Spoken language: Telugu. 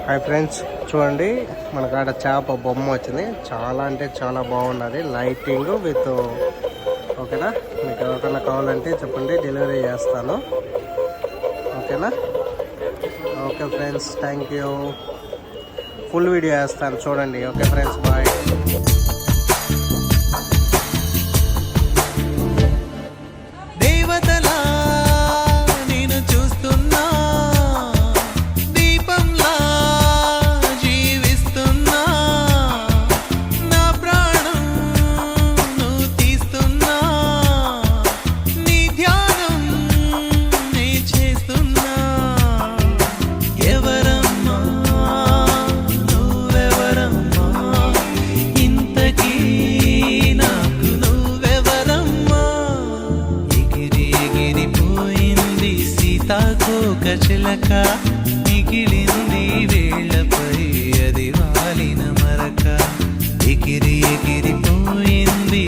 హాయ్ ఫ్రెండ్స్, చూడండి మనకు ఆడ చేప బొమ్మ వచ్చింది. చాలా అంటే చాలా బాగున్నది. లైటింగ్ విత్ ఓకేనా. మీకు ఎవరికైనా కావాలంటే చెప్పండి, డెలివరీ చేస్తాను. ఓకేనా. Okay friends, thank you. Full video వేస్తాను చూడండి. Okay friends, bye. చిలక మిగిలింది వేళ్లపై అది వాలిన మరక ఎగిరి ఎగిరిపోయింది.